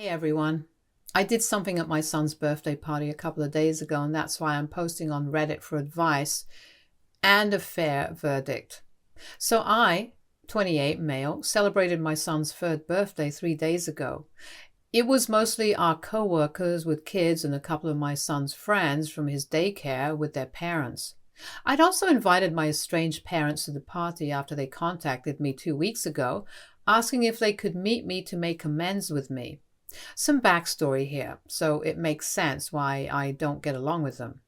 Hey everyone. I did something at my son's birthday party a couple of days ago, and that's why I'm posting on Reddit for advice and a fair verdict. So I, 28 male, celebrated my son's third birthday 3 days ago. It was mostly our co-workers with kids and a couple of my son's friends from his daycare with their parents. I'd also invited my estranged parents to the party after they contacted me 2 weeks ago, asking if they could meet me to make amends with me. Some backstory here, so it makes sense why I don't get along with them.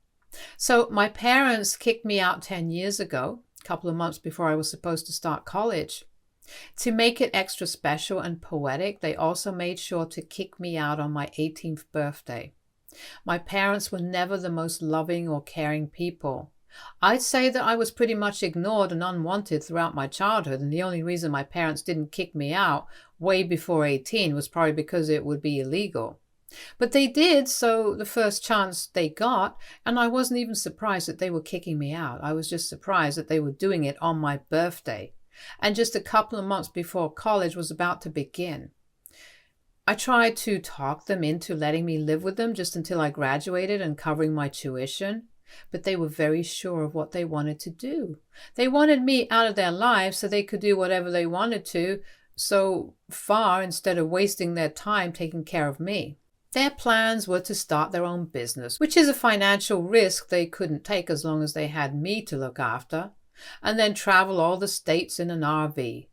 So my parents kicked me out 10 years ago, a couple of months before I was supposed to start college. To make it extra special and poetic, they also made sure to kick me out on my 18th birthday. My parents were never the most loving or caring people. I'd say that I was pretty much ignored and unwanted throughout my childhood, and the only reason my parents didn't kick me out way before 18 was probably because it would be illegal. But they did, so the first chance they got, and I wasn't even surprised that they were kicking me out. I was just surprised that they were doing it on my birthday, and just a couple of months before college was about to begin. I tried to talk them into letting me live with them just until I graduated and covering my tuition. But they were very sure of what they wanted to do. They wanted me out of their lives so they could do whatever they wanted to, so far instead of wasting their time taking care of me. Their plans were to start their own business, which is a financial risk they couldn't take as long as they had me to look after, and then travel all the states in an RV.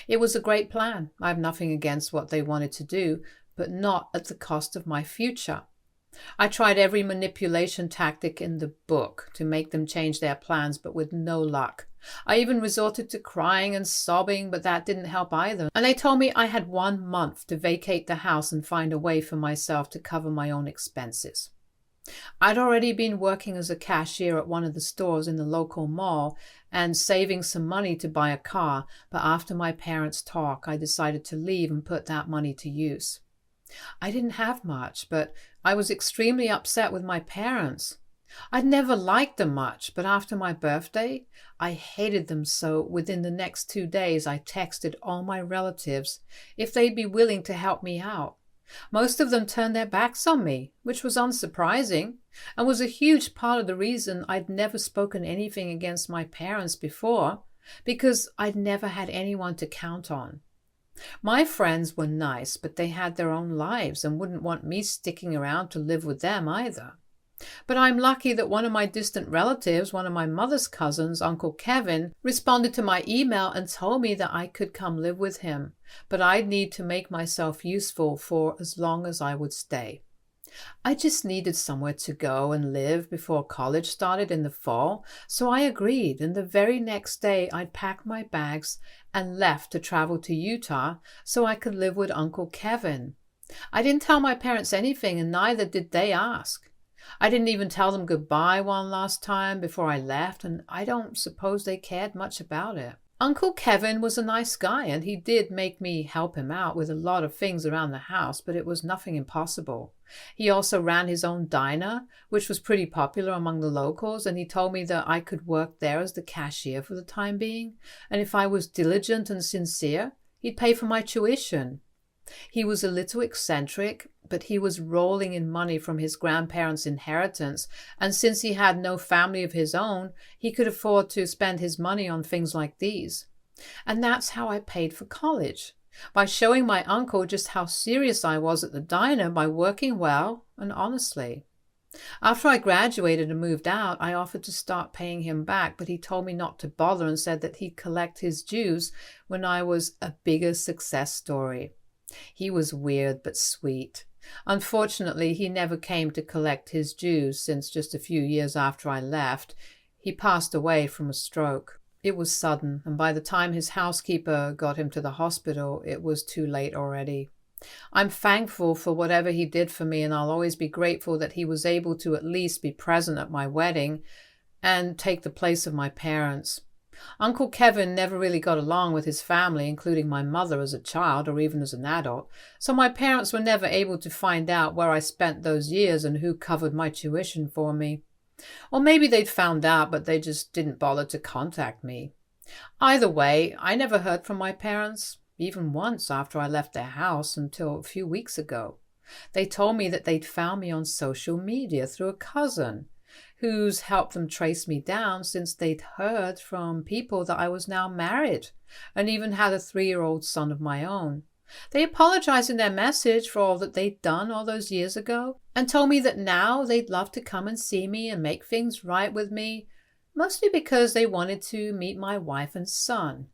It was a great plan. I have nothing against what they wanted to do, but not at the cost of my future. I tried every manipulation tactic in the book to make them change their plans, but with no luck. I even resorted to crying and sobbing, but that didn't help either. And they told me I had 1 month to vacate the house and find a way for myself to cover my own expenses. I'd already been working as a cashier at one of the stores in the local mall and saving some money to buy a car, but after my parents' talk, I decided to leave and put that money to use. I didn't have much, but I was extremely upset with my parents. I'd never liked them much, but after my birthday, I hated them, so within the next 2 days I texted all my relatives if they'd be willing to help me out. Most of them turned their backs on me, which was unsurprising, and was a huge part of the reason I'd never spoken anything against my parents before, because I'd never had anyone to count on. My friends were nice, but they had their own lives and wouldn't want me sticking around to live with them either. But I'm lucky that one of my distant relatives, one of my mother's cousins, Uncle Kevin, responded to my email and told me that I could come live with him, but I'd need to make myself useful for as long as I would stay. I just needed somewhere to go and live before college started in the fall, so I agreed, and the very next day I'd packed my bags and left to travel to Utah so I could live with Uncle Kevin. I didn't tell my parents anything, and neither did they ask. I didn't even tell them goodbye one last time before I left, and I don't suppose they cared much about it. Uncle Kevin was a nice guy, and he did make me help him out with a lot of things around the house, but it was nothing impossible. He also ran his own diner, which was pretty popular among the locals, and he told me that I could work there as the cashier for the time being, and if I was diligent and sincere, he'd pay for my tuition. He was a little eccentric, but he was rolling in money from his grandparents' inheritance, and since he had no family of his own, he could afford to spend his money on things like these. And that's how I paid for college, by showing my uncle just how serious I was at the diner by working well and honestly. After I graduated and moved out, I offered to start paying him back, but he told me not to bother and said that he'd collect his dues when I was a bigger success story. He was weird but sweet. Unfortunately, he never came to collect his dues since just a few years after I left. He passed away from a stroke. It was sudden, and by the time his housekeeper got him to the hospital, it was too late already. I'm thankful for whatever he did for me, and I'll always be grateful that he was able to at least be present at my wedding and take the place of my parents. Uncle Kevin never really got along with his family, including my mother as a child or even as an adult, so my parents were never able to find out where I spent those years and who covered my tuition for me. Or maybe they'd found out, but they just didn't bother to contact me. Either way, I never heard from my parents. even once after I left their house until a few weeks ago. They told me that they'd found me on social media through a cousin who's helped them trace me down since they'd heard from people that I was now married and even had a 3-year-old son of my own. They apologized in their message for all that they'd done all those years ago and told me that now they'd love to come and see me and make things right with me, mostly because they wanted to meet my wife and son.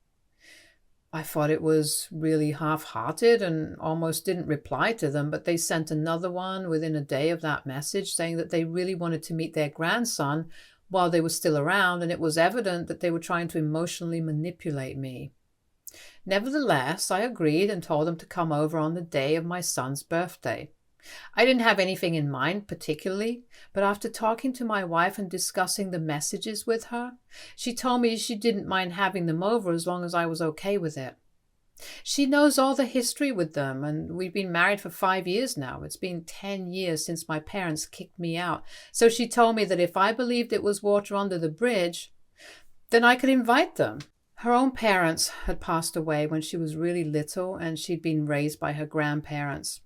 I thought it was really half-hearted and almost didn't reply to them, but they sent another one within a day of that message saying that they really wanted to meet their grandson while they were still around, and it was evident that they were trying to emotionally manipulate me. Nevertheless, I agreed and told them to come over on the day of my son's birthday. I didn't have anything in mind particularly, but after talking to my wife and discussing the messages with her, she told me she didn't mind having them over as long as I was okay with it. She knows all the history with them, and we've been married for 5 years now. It's been 10 years since my parents kicked me out, so she told me that if I believed it was water under the bridge, then I could invite them. Her own parents had passed away when she was really little, and she'd been raised by her grandparents.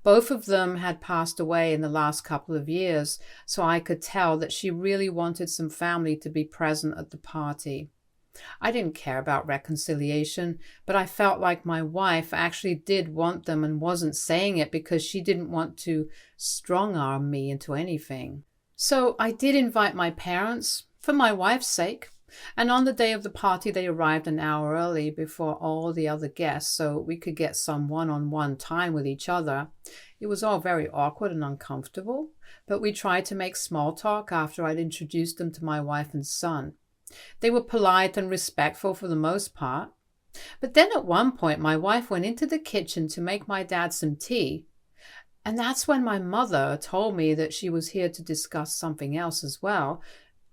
Both of them had passed away in the last couple of years, so I could tell that she really wanted some family to be present at the party. I didn't care about reconciliation, but I felt like my wife actually did want them and wasn't saying it because she didn't want to strong-arm me into anything. So I did invite my parents, for my wife's sake. And on the day of the party, they arrived an hour early before all the other guests so we could get some one-on-one time with each other. It was all very awkward and uncomfortable, but we tried to make small talk after I'd introduced them to my wife and son. They were polite and respectful for the most part. But then at one point, my wife went into the kitchen to make my dad some tea. And that's when my mother told me that she was here to discuss something else as well.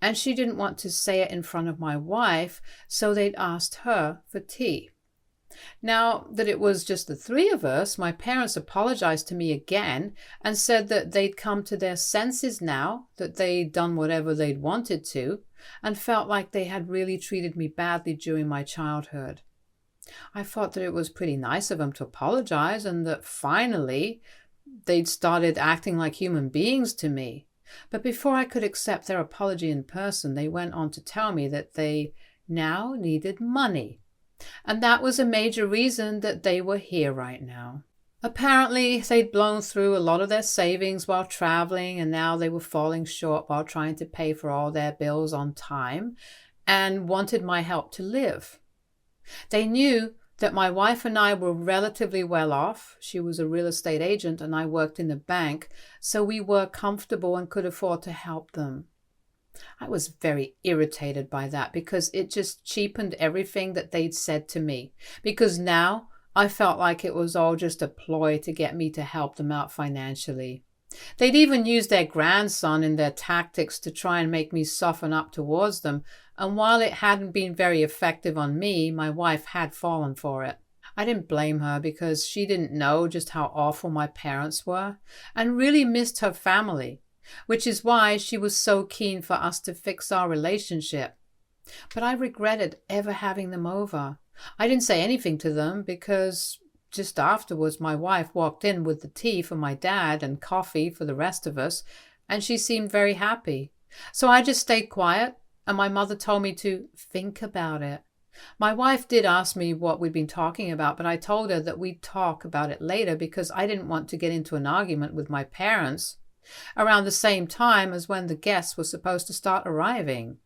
And she didn't want to say it in front of my wife, so they'd asked her for tea. Now that it was just the 3 of us, my parents apologized to me again and said that they'd come to their senses now, that they'd done whatever they'd wanted to, and felt like they had really treated me badly during my childhood. I thought that it was pretty nice of them to apologize and that finally they'd started acting like human beings to me. But before I could accept their apology in person, they went on to tell me that they now needed money. And that was a major reason that they were here right now. Apparently, they'd blown through a lot of their savings while traveling, and now they were falling short while trying to pay for all their bills on time, and wanted my help to live. They knew that my wife and I were relatively well off. She was a real estate agent and I worked in a bank, so we were comfortable and could afford to help them. I was very irritated by that because it just cheapened everything that they'd said to me, because now I felt like it was all just a ploy to get me to help them out financially. They'd even used their grandson in their tactics to try and make me soften up towards them, and while it hadn't been very effective on me, my wife had fallen for it. I didn't blame her because she didn't know just how awful my parents were and really missed her family, which is why she was so keen for us to fix our relationship. But I regretted ever having them over. I didn't say anything to them because just afterwards my wife walked in with the tea for my dad and coffee for the rest of us, and she seemed very happy. So I just stayed quiet, and my mother told me to think about it. My wife did ask me what we'd been talking about, but I told her that we'd talk about it later because I didn't want to get into an argument with my parents around the same time as when the guests were supposed to start arriving.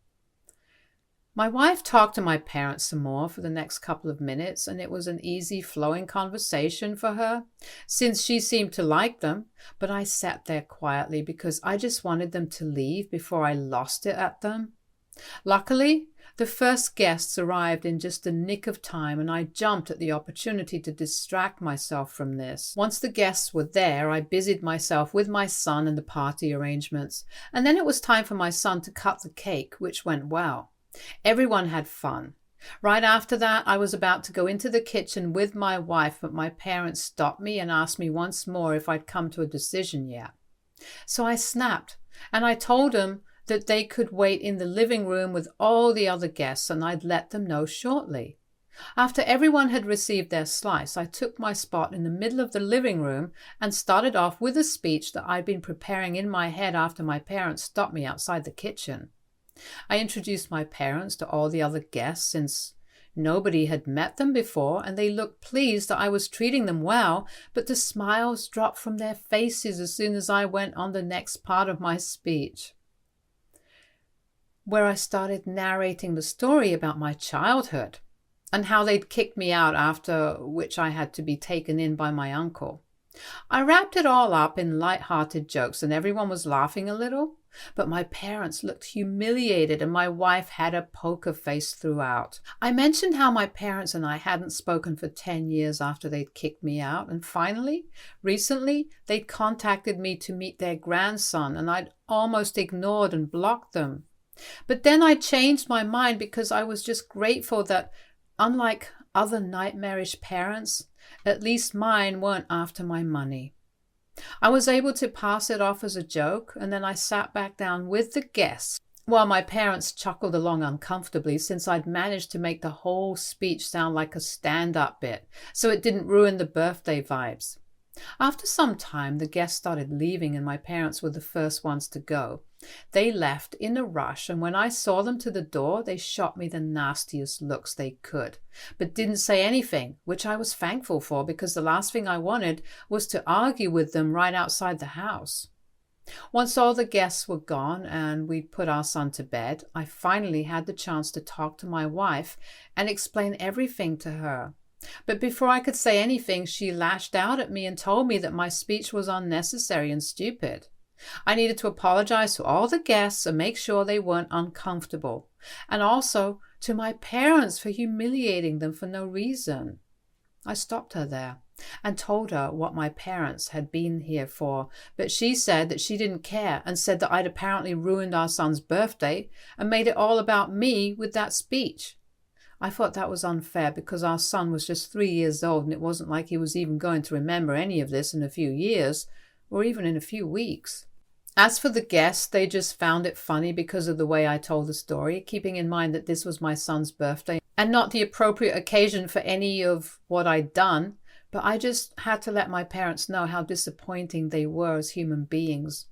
My wife talked to my parents some more for the next couple of minutes, and it was an easy flowing conversation for her, since she seemed to like them, but I sat there quietly because I just wanted them to leave before I lost it at them. Luckily, the first guests arrived in just the nick of time, and I jumped at the opportunity to distract myself from this. Once the guests were there, I busied myself with my son and the party arrangements, and then it was time for my son to cut the cake, which went well. Everyone had fun. Right after that, I was about to go into the kitchen with my wife, but my parents stopped me and asked me once more if I'd come to a decision yet. So I snapped, and I told them that they could wait in the living room with all the other guests, and I'd let them know shortly. After everyone had received their slice, I took my spot in the middle of the living room and started off with a speech that I'd been preparing in my head after my parents stopped me outside the kitchen. I introduced my parents to all the other guests since nobody had met them before, and they looked pleased that I was treating them well, but the smiles dropped from their faces as soon as I went on the next part of my speech, where I started narrating the story about my childhood and how they'd kicked me out, after which I had to be taken in by my uncle. I wrapped it all up in light-hearted jokes and everyone was laughing a little, but my parents looked humiliated and my wife had a poker face throughout. I mentioned how my parents and I hadn't spoken for 10 years after they'd kicked me out, and finally, recently, they'd contacted me to meet their grandson, and I'd almost ignored and blocked them. But then I changed my mind because I was just grateful that, unlike other nightmarish parents, at least mine weren't after my money. I was able to pass it off as a joke, and then I sat back down with the guests while my parents chuckled along uncomfortably, since I'd managed to make the whole speech sound like a stand-up bit, so it didn't ruin the birthday vibes. After some time, the guests started leaving and my parents were the first ones to go. They left in a rush, and when I saw them to the door, they shot me the nastiest looks they could, but didn't say anything, which I was thankful for because the last thing I wanted was to argue with them right outside the house. Once all the guests were gone and we'd put our son to bed, I finally had the chance to talk to my wife and explain everything to her. But before I could say anything, she lashed out at me and told me that my speech was unnecessary and stupid. I needed to apologize to all the guests and make sure they weren't uncomfortable, and also to my parents for humiliating them for no reason. I stopped her there and told her what my parents had been here for, but she said that she didn't care and said that I'd apparently ruined our son's birthday and made it all about me with that speech. I thought that was unfair because our son was just 3 years old and it wasn't like he was even going to remember any of this in a few years or even in a few weeks. As for the guests, they just found it funny because of the way I told the story, keeping in mind that this was my son's birthday and not the appropriate occasion for any of what I'd done, but I just had to let my parents know how disappointing they were as human beings.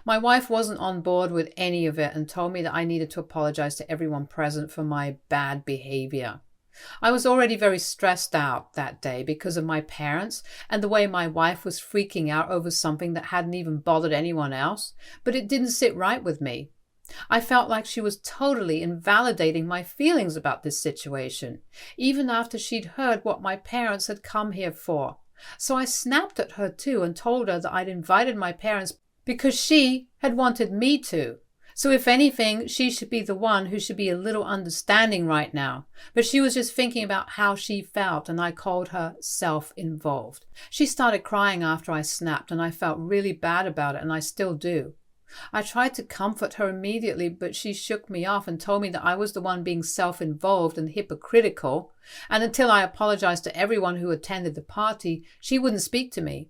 My wife wasn't on board with any of it and told me that I needed to apologize to everyone present for my bad behavior. I was already very stressed out that day because of my parents and the way my wife was freaking out over something that hadn't even bothered anyone else, but it didn't sit right with me. I felt like she was totally invalidating my feelings about this situation, even after she'd heard what my parents had come here for. So I snapped at her too and told her that I'd invited my parents because she had wanted me to. So if anything, she should be the one who should be a little understanding right now. But she was just thinking about how she felt, and I called her self-involved. She started crying after I snapped, and I felt really bad about it, and I still do. I tried to comfort her immediately, but she shook me off and told me that I was the one being self-involved and hypocritical, and until I apologized to everyone who attended the party, she wouldn't speak to me.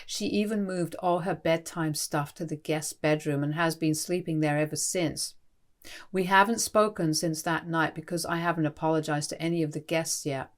She even moved all her bedtime stuff to the guest bedroom and has been sleeping there ever since. We haven't spoken since that night because I haven't apologized to any of the guests yet.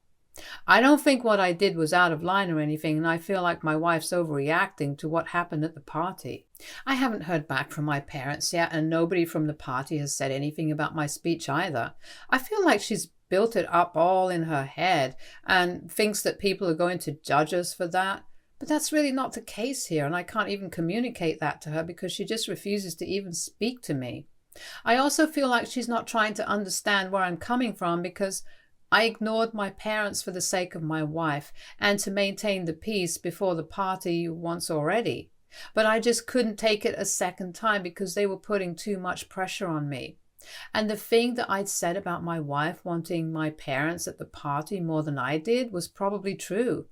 I don't think what I did was out of line or anything, and I feel like my wife's overreacting to what happened at the party. I haven't heard back from my parents yet, and nobody from the party has said anything about my speech either. I feel like she's built it up all in her head and thinks that people are going to judge us for that. But that's really not the case here, and I can't even communicate that to her because she just refuses to even speak to me. I also feel like she's not trying to understand where I'm coming from because I ignored my parents for the sake of my wife and to maintain the peace before the party once already. But I just couldn't take it a second time because they were putting too much pressure on me. And the thing that I'd said about my wife wanting my parents at the party more than I did was probably true.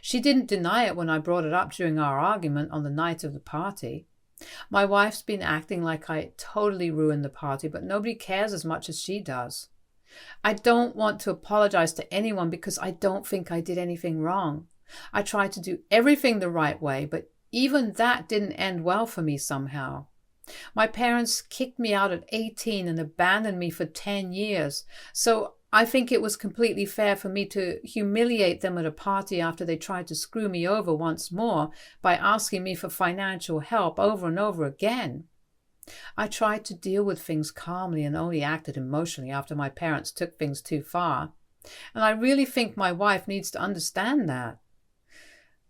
She didn't deny it when I brought it up during our argument on the night of the party. My wife's been acting like I totally ruined the party, but nobody cares as much as she does. I don't want to apologize to anyone because I don't think I did anything wrong. I tried to do everything the right way, but even that didn't end well for me somehow. My parents kicked me out at 18 and abandoned me for 10 years, so I think it was completely fair for me to humiliate them at a party after they tried to screw me over once more by asking me for financial help over and over again. I tried to deal with things calmly and only acted emotionally after my parents took things too far. And I really think my wife needs to understand that.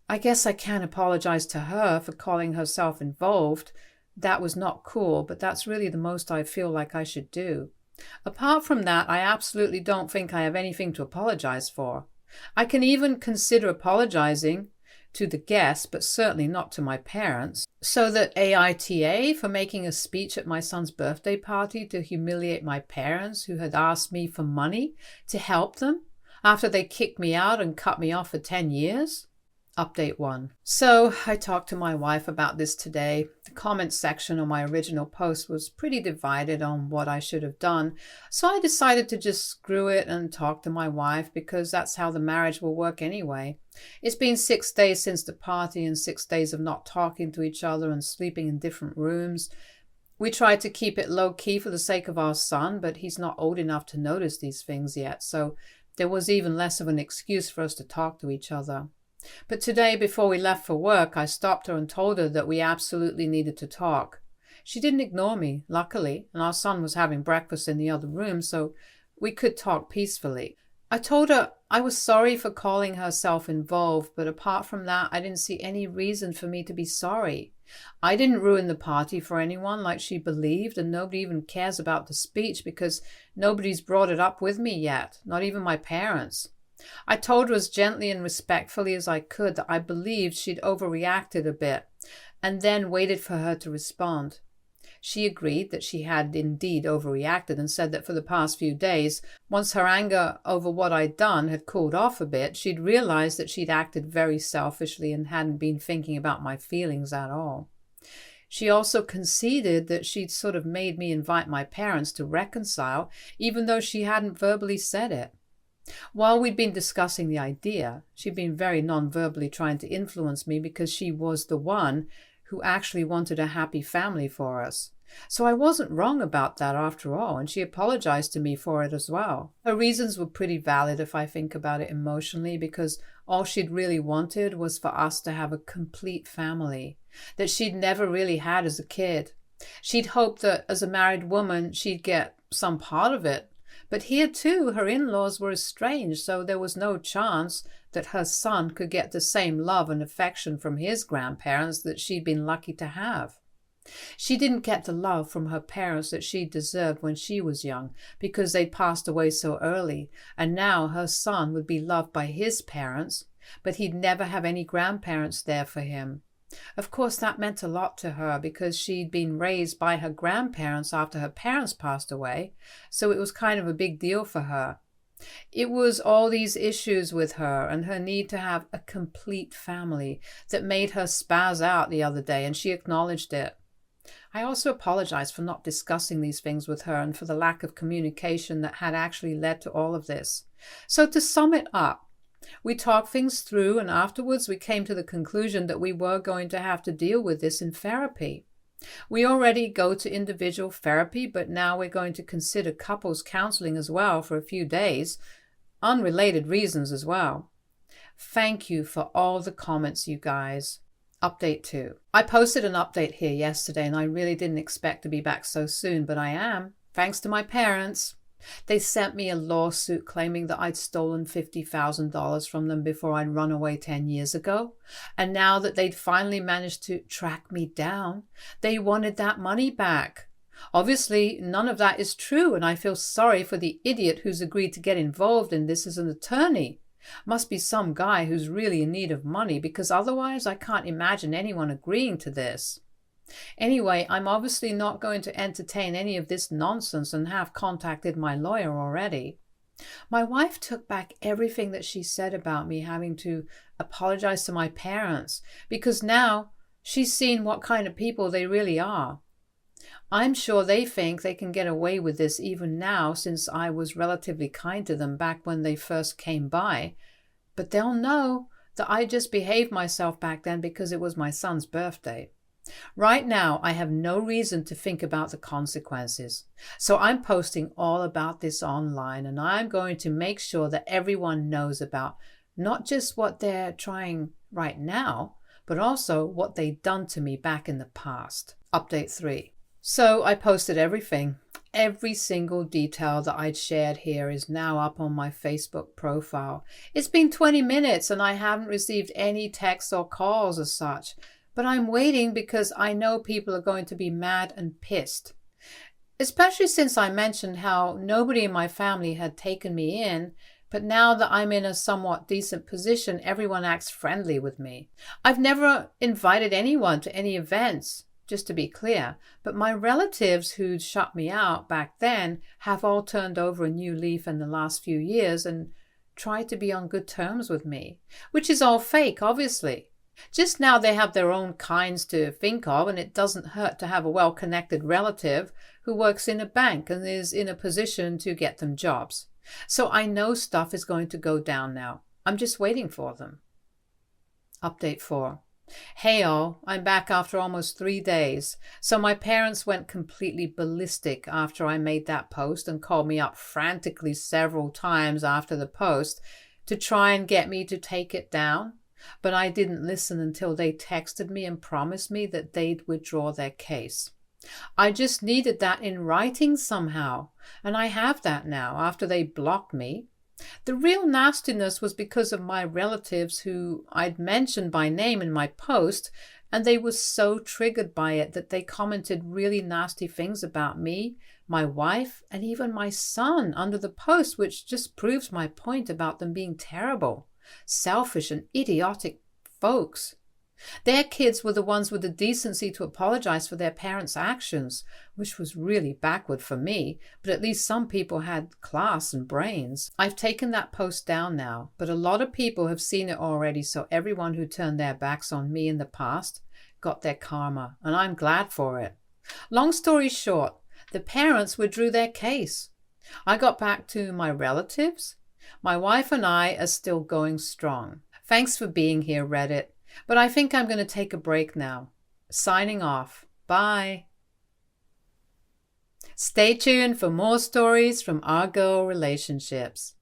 I guess I can't apologize to her for calling herself involved. That was not cool, but that's really the most I feel like I should do. Apart from that, I absolutely don't think I have anything to apologize for. I can even consider apologizing to the guests, but certainly not to my parents. So that aita for making a speech at my son's birthday party to humiliate my parents who had asked me for money to help them after they kicked me out and cut me off for 10 years? Update 1. So I talked to my wife about this today. The comments section on my original post was pretty divided on what I should have done. So I decided to just screw it and talk to my wife because that's how the marriage will work anyway. It's been 6 days since the party and 6 days of not talking to each other and sleeping in different rooms. We tried to keep it low-key for the sake of our son, but he's not old enough to notice these things yet. So there was even less of an excuse for us to talk to each other. But today, before we left for work, I stopped her and told her that we absolutely needed to talk. She didn't ignore me, luckily, and our son was having breakfast in the other room, so we could talk peacefully. I told her I was sorry for calling her self-involved, but apart from that, I didn't see any reason for me to be sorry. I didn't ruin the party for anyone like she believed, and nobody even cares about the speech because nobody's brought it up with me yet, not even my parents. I told her as gently and respectfully as I could that I believed she'd overreacted a bit, and then waited for her to respond. She agreed that she had indeed overreacted and said that for the past few days, once her anger over what I'd done had cooled off a bit, she'd realized that she'd acted very selfishly and hadn't been thinking about my feelings at all. She also conceded that she'd sort of made me invite my parents to reconcile, even though she hadn't verbally said it. While we'd been discussing the idea, she'd been very non-verbally trying to influence me because she was the one who actually wanted a happy family for us. So I wasn't wrong about that after all, and she apologized to me for it as well. Her reasons were pretty valid if I think about it emotionally, because all she'd really wanted was for us to have a complete family that she'd never really had as a kid. She'd hoped that as a married woman she'd get some part of it. But here too, her in-laws were estranged, so there was no chance that her son could get the same love and affection from his grandparents that she'd been lucky to have. She didn't get the love from her parents that she deserved when she was young because they'd passed away so early, and now her son would be loved by his parents, but he'd never have any grandparents there for him. Of course, that meant a lot to her because she'd been raised by her grandparents after her parents passed away, so it was kind of a big deal for her. It was all these issues with her and her need to have a complete family that made her spaz out the other day, and she acknowledged it. I also apologized for not discussing these things with her and for the lack of communication that had actually led to all of this. So to sum it up, we talked things through, and afterwards we came to the conclusion that we were going to have to deal with this in therapy. We already go to individual therapy, but now we're going to consider couples counseling as well for a few days, unrelated reasons as well. Thank you for all the comments, you guys. Update 2. I posted an update here yesterday, and I really didn't expect to be back so soon, but I am, thanks to my parents. They sent me a lawsuit claiming that I'd stolen $50,000 from them before I'd run away 10 years ago. And now that they'd finally managed to track me down, they wanted that money back. Obviously, none of that is true, and I feel sorry for the idiot who's agreed to get involved in this as an attorney. Must be some guy who's really in need of money, because otherwise I can't imagine anyone agreeing to this. Anyway, I'm obviously not going to entertain any of this nonsense and have contacted my lawyer already. My wife took back everything that she said about me having to apologize to my parents, because now she's seen what kind of people they really are. I'm sure they think they can get away with this even now, since I was relatively kind to them back when they first came by, but they'll know that I just behaved myself back then because it was my son's birthday. Right now, I have no reason to think about the consequences. So I'm posting all about this online, and I'm going to make sure that everyone knows about not just what they're trying right now, but also what they've done to me back in the past. Update 3. So I posted everything. Every single detail that I'd shared here is now up on my Facebook profile. It's been 20 minutes and I haven't received any texts or calls as such. But I'm waiting because I know people are going to be mad and pissed. Especially since I mentioned how nobody in my family had taken me in, but now that I'm in a somewhat decent position, everyone acts friendly with me. I've never invited anyone to any events, just to be clear, but my relatives who'd shut me out back then have all turned over a new leaf in the last few years and tried to be on good terms with me, which is all fake, obviously. Just now they have their own kinds to think of, and it doesn't hurt to have a well-connected relative who works in a bank and is in a position to get them jobs. So I know stuff is going to go down now. I'm just waiting for them. Update 4. Hey all, I'm back after almost 3 days. So my parents went completely ballistic after I made that post and called me up frantically several times after the post to try and get me to take it down. But I didn't listen until they texted me and promised me that they'd withdraw their case. I just needed that in writing somehow, and I have that now after they blocked me. The real nastiness was because of my relatives who I'd mentioned by name in my post, and they were so triggered by it that they commented really nasty things about me, my wife, and even my son under the post, which just proves my point about them being terrible, selfish and idiotic folks. Their kids were the ones with the decency to apologize for their parents' actions, which was really backward for me, but at least some people had class and brains. I've taken that post down now, but a lot of people have seen it already, so everyone who turned their backs on me in the past got their karma, and I'm glad for it. Long story short, the parents withdrew their case. I got back to my relatives. My wife and I are still going strong. Thanks for being here, Reddit. But I think I'm going to take a break now. Signing off. Bye. Stay tuned for more stories from our girl relationships.